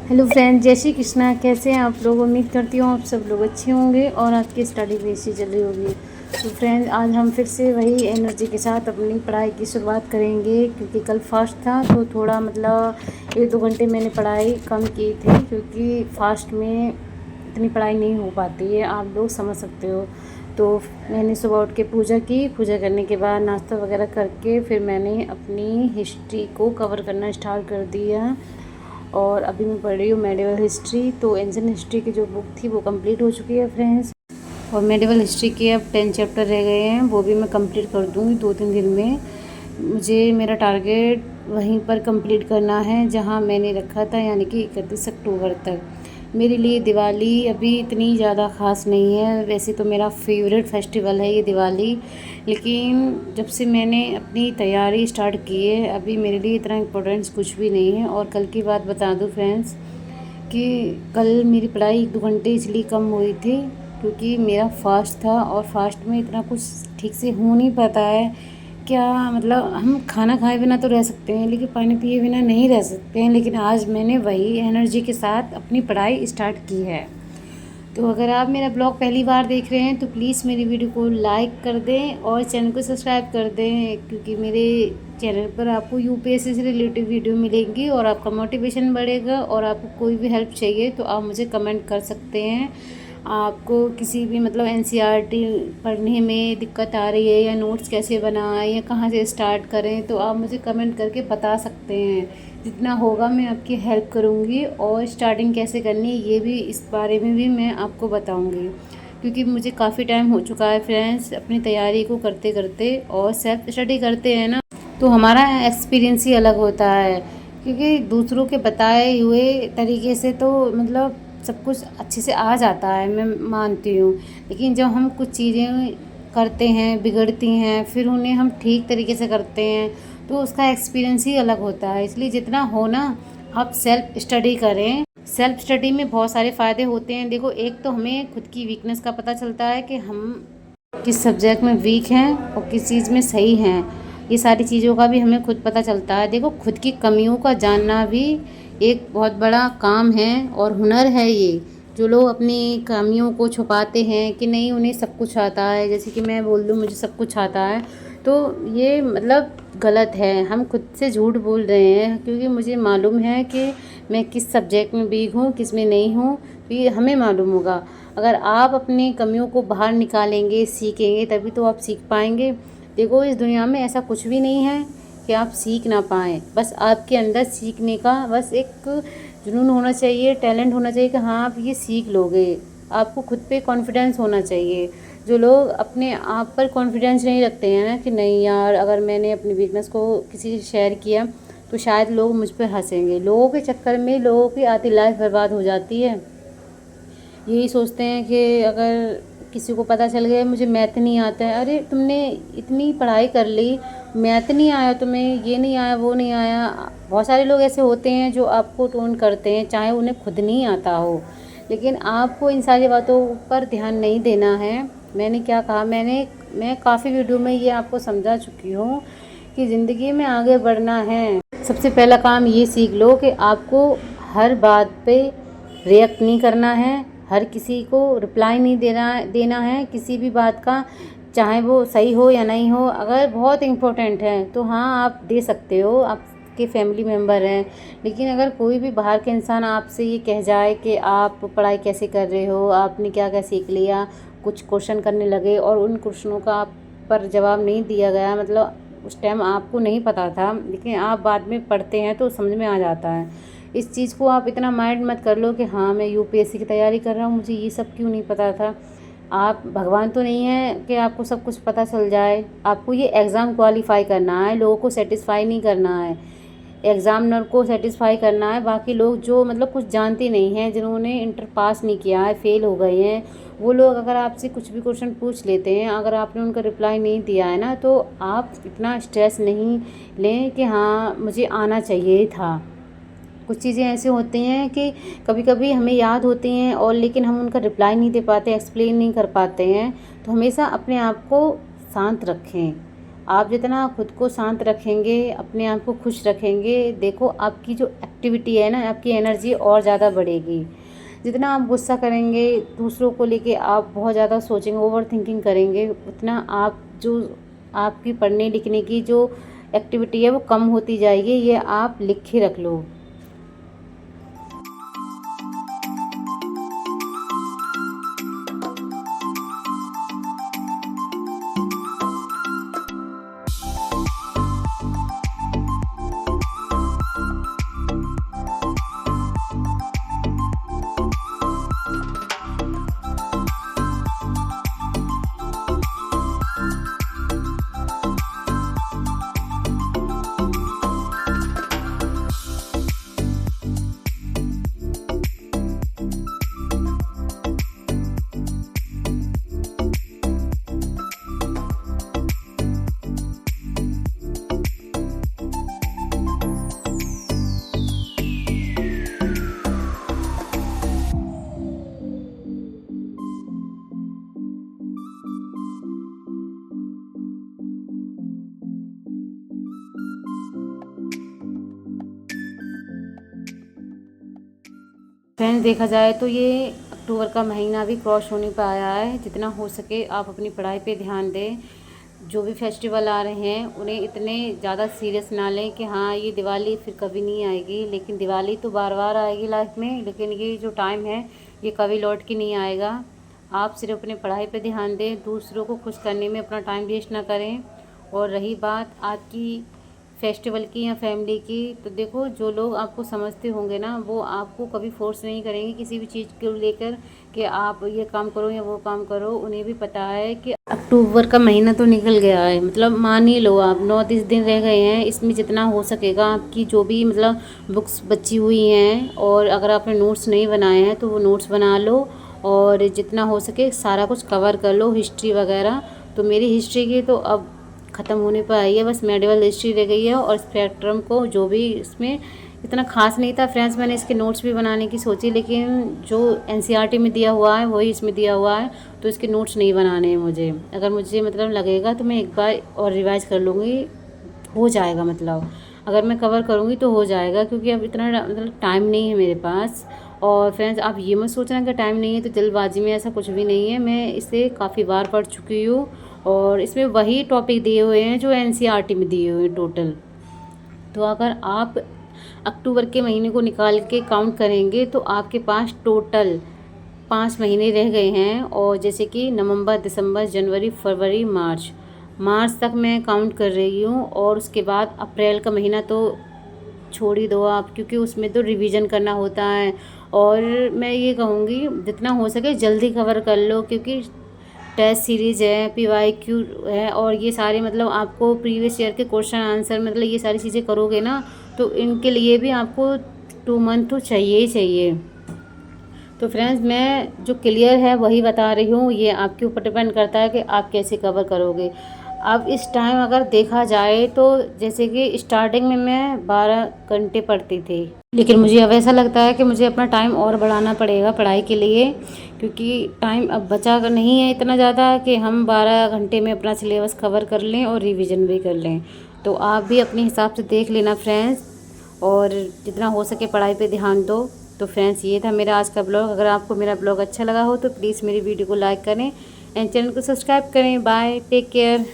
Hello friends, जय श्री कृष्णा। कैसे हैं आप लोग? उम्मीद करती हूँ आप सब लोग अच्छे होंगे और आपकी स्टडी भी अच्छी चल रही होगी। तो फ्रेंड्स, आज हम फिर से वही एनर्जी के साथ अपनी पढ़ाई की शुरुआत करेंगे, क्योंकि कल फास्ट था तो थोड़ा मतलब 1-2 घंटे मैंने पढ़ाई कम की थी, क्योंकि फास्ट में इतनी पढ़ाई नहीं हो पाती है, आप लोग समझ सकते हो। तो मैंने सुबह उठ के पूजा की। पूजा करने के बाद नाश्ता वगैरह करके फिर मैंने अपनी हिस्ट्री को कवर करना स्टार्ट कर दिया। और अभी मैं पढ़ रही हूँ मेडिवल हिस्ट्री। तो एंशिएंट हिस्ट्री की जो बुक थी वो कंप्लीट हो चुकी है फ्रेंड्स, और मेडिवल हिस्ट्री के अब 10 चैप्टर रह गए हैं, वो भी मैं कंप्लीट कर दूँगी 2-3 दिन में। मुझे मेरा टारगेट वहीं पर कंप्लीट करना है जहाँ मैंने रखा था, यानी कि 31 अक्टूबर तक। मेरे लिए दिवाली अभी इतनी ज़्यादा ख़ास नहीं है, वैसे तो मेरा फेवरेट फेस्टिवल है ये दिवाली, लेकिन जब से मैंने अपनी तैयारी स्टार्ट की है अभी मेरे लिए इतना इम्पोर्टेंस कुछ भी नहीं है। और कल की बात बता दूं फ्रेंड्स कि कल मेरी पढ़ाई 1-2 घंटे इसलिए कम हुई थी क्योंकि मेरा फास्ट था, और फास्ट में इतना कुछ ठीक से हो नहीं पाता है। क्या मतलब, हम खाना खाए बिना तो रह सकते हैं लेकिन पानी पिए बिना नहीं रह सकते हैं। लेकिन आज मैंने वही एनर्जी के साथ अपनी पढ़ाई स्टार्ट की है। तो अगर आप मेरा ब्लॉग पहली बार देख रहे हैं तो प्लीज़ मेरी वीडियो को लाइक कर दें और चैनल को सब्सक्राइब कर दें, क्योंकि मेरे चैनल पर आपको यूपीएससी से रिलेटेड वीडियो मिलेंगी और आपका मोटिवेशन बढ़ेगा। और आपको कोई भी हेल्प चाहिए तो आप मुझे कमेंट कर सकते हैं। आपको किसी भी मतलब एनसीईआरटी पढ़ने में दिक्कत आ रही है, या नोट्स कैसे बनाएं या कहाँ से स्टार्ट करें, तो आप मुझे कमेंट करके बता सकते हैं। जितना होगा मैं आपकी हेल्प करूँगी, और स्टार्टिंग कैसे करनी है ये भी, इस बारे में भी मैं आपको बताऊँगी, क्योंकि मुझे काफ़ी टाइम हो चुका है फ्रेंड्स अपनी तैयारी को करते करते। और सेल्फ स्टडी करते हैं ना तो हमारा एक्सपीरियंस ही अलग होता है, क्योंकि दूसरों के बताए हुए तरीके से तो मतलब सब कुछ अच्छे से आ जाता है, मैं मानती हूँ। लेकिन जब हम कुछ चीज़ें करते हैं, बिगड़ती हैं, फिर उन्हें हम ठीक तरीके से करते हैं तो उसका एक्सपीरियंस ही अलग होता है। इसलिए जितना हो ना, आप सेल्फ स्टडी करें। सेल्फ स्टडी में बहुत सारे फ़ायदे होते हैं। देखो, एक तो हमें खुद की वीकनेस का पता चलता है कि हम किस सब्जेक्ट में वीक हैं और किस चीज़ में सही हैं। ये सारी चीज़ों का भी हमें खुद पता चलता है। देखो, खुद की कमियों का जानना भी एक बहुत बड़ा काम है और हुनर है ये। जो लोग अपनी कमियों को छुपाते हैं कि नहीं उन्हें सब कुछ आता है, जैसे कि मैं बोल दूँ मुझे सब कुछ आता है, तो ये मतलब गलत है। हम खुद से झूठ बोल रहे हैं, क्योंकि मुझे मालूम है कि मैं किस सब्जेक्ट में वीक हूँ, किस में नहीं हूँ, तो ये हमें मालूम होगा। अगर आप अपनी कमियों को बाहर निकालेंगे, सीखेंगे, तभी तो आप सीख पाएंगे। देखो, इस दुनिया में ऐसा कुछ भी नहीं है कि आप सीख ना पाएँ। बस आपके अंदर सीखने का बस एक जुनून होना चाहिए, टैलेंट होना चाहिए कि हाँ आप ये सीख लोगे। आपको खुद पे कॉन्फिडेंस होना चाहिए। जो लोग अपने आप पर कॉन्फिडेंस नहीं रखते हैं ना, कि नहीं यार अगर मैंने अपनी वीकनेस को किसी से शेयर किया तो शायद लोग मुझ पर हंसेंगे, लोगों के चक्कर में लोगों की आधी लाइफ बर्बाद हो जाती है। यही सोचते हैं कि अगर किसी को पता चल गया मुझे मैथ नहीं आता है, अरे तुमने इतनी पढ़ाई कर ली, मैथ नहीं आया तुम्हें, ये नहीं आया, वो नहीं आया। बहुत सारे लोग ऐसे होते हैं जो आपको टोन करते हैं, चाहे उन्हें खुद नहीं आता हो। लेकिन आपको इन सारी बातों पर ध्यान नहीं देना है। मैंने क्या कहा, मैं काफ़ी वीडियो में ये आपको समझा चुकी हूँ कि ज़िंदगी में आगे बढ़ना है। सबसे पहला काम ये सीख लो कि आपको हर बात पे रिएक्ट नहीं करना है, हर किसी को रिप्लाई नहीं देना है किसी भी बात का, चाहे वो सही हो या नहीं हो। अगर बहुत इम्पोर्टेंट है तो हाँ आप दे सकते हो, आपके फैमिली मेम्बर हैं। लेकिन अगर कोई भी बाहर के इंसान आपसे ये कह जाए कि आप पढ़ाई कैसे कर रहे हो, आपने क्या क्या सीख लिया, कुछ क्वेश्चन करने लगे और उन क्वेश्चनों का आप पर जवाब नहीं दिया गया, मतलब उस टाइम आपको नहीं पता था लेकिन आप बाद में पढ़ते हैं तो समझ में आ जाता है। इस चीज़ को आप इतना माइंड मत कर लो कि हाँ मैं यूपीएससी की तैयारी कर रहा हूँ, मुझे ये सब क्यों नहीं पता था। आप भगवान तो नहीं है कि आपको सब कुछ पता चल जाए। आपको ये एग्ज़ाम क्वालिफाई करना है, लोगों को सेटिस्फाई नहीं करना है, एग्ज़ामिनर को सेटिस्फाई करना है। बाकी लोग जो मतलब कुछ जानते नहीं हैं, जिन्होंने इंटर पास नहीं किया है, फेल हो गए हैं, वो लोग अगर आपसे कुछ भी क्वेश्चन पूछ लेते हैं, अगर आपने उनका रिप्लाई नहीं दिया है ना, तो आप इतना स्ट्रेस नहीं लें कि हाँ मुझे आना चाहिए था। कुछ चीज़ें ऐसे होती हैं कि कभी कभी हमें याद होती हैं और लेकिन हम उनका रिप्लाई नहीं दे पाते, एक्सप्लेन नहीं कर पाते हैं। तो हमेशा अपने आप को शांत रखें। आप जितना खुद को शांत रखेंगे, अपने आप को खुश रखेंगे, देखो आपकी जो एक्टिविटी है ना, आपकी एनर्जी और ज़्यादा बढ़ेगी। जितना आप गुस्सा करेंगे दूसरों को लेके, आप बहुत ज़्यादा सोचेंगे, ओवर थिंकिंग करेंगे, उतना आप जो आपकी पढ़ने लिखने की जो एक्टिविटी है वो कम होती जाएगी। ये आप लिख के रख लो। फ्रेंड्स, देखा जाए तो ये अक्टूबर का महीना भी क्रॉस होने पर आया है। जितना हो सके आप अपनी पढ़ाई पे ध्यान दें। जो भी फेस्टिवल आ रहे हैं उन्हें इतने ज़्यादा सीरियस ना लें कि हाँ ये दिवाली फिर कभी नहीं आएगी। लेकिन दिवाली तो बार बार आएगी लाइफ में, लेकिन ये जो टाइम है ये कभी लौट के नहीं आएगा। आप सिर्फ अपनी पढ़ाई पे ध्यान दें, दूसरों को खुश करने में अपना टाइम वेस्ट ना करें। और रही बात आपकी फेस्टिवल की या फैमिली की, तो देखो जो लोग आपको समझते होंगे ना, वो आपको कभी फोर्स नहीं करेंगे किसी भी चीज़ को लेकर कि आप ये काम करो या वो काम करो। उन्हें भी पता है कि अक्टूबर का महीना तो निकल गया है, मतलब मान ही लो आप 9-10 दिन रह गए हैं। इसमें जितना हो सकेगा आपकी जो भी मतलब बुक्स बची हुई हैं, और अगर आपने नोट्स नहीं बनाए हैं तो वो नोट्स बना लो, और जितना हो सके सारा कुछ कवर कर लो, हिस्ट्री वगैरह। तो मेरी हिस्ट्री की तो अब ख़त्म होने पर आई है, बस मेडिवल हिस्ट्री रह गई है। और स्पेक्ट्रम को जो भी इसमें इतना खास नहीं था फ्रेंड्स, मैंने इसके नोट्स भी बनाने की सोची, लेकिन जो एनसीईआरटी में दिया हुआ है वही इसमें दिया हुआ है, तो इसके नोट्स नहीं बनाने हैं मुझे। अगर मुझे मतलब लगेगा तो मैं एक बार और रिवाइज़ कर लूँगी, हो जाएगा। मतलब अगर मैं कवर करूँगी तो हो जाएगा, क्योंकि अब इतना मतलब टाइम नहीं है मेरे पास। और फ्रेंड्स, आप ये मत सोचना कि टाइम नहीं है तो जल्दबाजी में, ऐसा कुछ भी नहीं है। मैं इसे काफ़ी बार पढ़ चुकी हूँ, और इसमें वही टॉपिक दिए हुए हैं जो एनसीईआरटी में दिए हुए हैं टोटल। तो अगर आप अक्टूबर के महीने को निकाल के काउंट करेंगे तो आपके पास टोटल 5 महीने रह गए हैं। और जैसे कि नवंबर, दिसंबर, जनवरी, फरवरी, मार्च तक मैं काउंट कर रही हूँ। और उसके बाद अप्रैल का महीना तो छोड़ ही दो आप, क्योंकि उसमें तो रिवीजन करना होता है। और मैं ये कहूँगी जितना हो सके जल्दी कवर कर लो, क्योंकि टेस्ट सीरीज़ है, पीवाईक्यू है, और ये सारे मतलब आपको प्रीवियस ईयर के क्वेश्चन आंसर, मतलब ये सारी चीज़ें करोगे ना, तो इनके लिए भी आपको 2 मंथ तो चाहिए ही चाहिए। तो फ्रेंड्स, मैं जो क्लियर है वही बता रही हूँ, ये आपके ऊपर डिपेंड करता है कि आप कैसे कवर करोगे। अब इस टाइम अगर देखा जाए तो जैसे कि स्टार्टिंग में मैं 12 घंटे पढ़ती थी, लेकिन मुझे अब ऐसा लगता है कि मुझे अपना टाइम और बढ़ाना पड़ेगा पढ़ाई के लिए, क्योंकि टाइम अब बचा नहीं है इतना ज़्यादा कि हम 12 घंटे में अपना सिलेबस कवर कर लें और रिवीजन भी कर लें। तो आप भी अपने हिसाब से देख लेना फ्रेंड्स, और जितना हो सके पढ़ाई पे ध्यान दो। तो फ्रेंड्स, ये था मेरा आज का ब्लॉग। अगर आपको मेरा ब्लॉग अच्छा लगा हो तो प्लीज़ मेरी वीडियो को लाइक करें एंड चैनल को सब्सक्राइब करें। Bye, take care.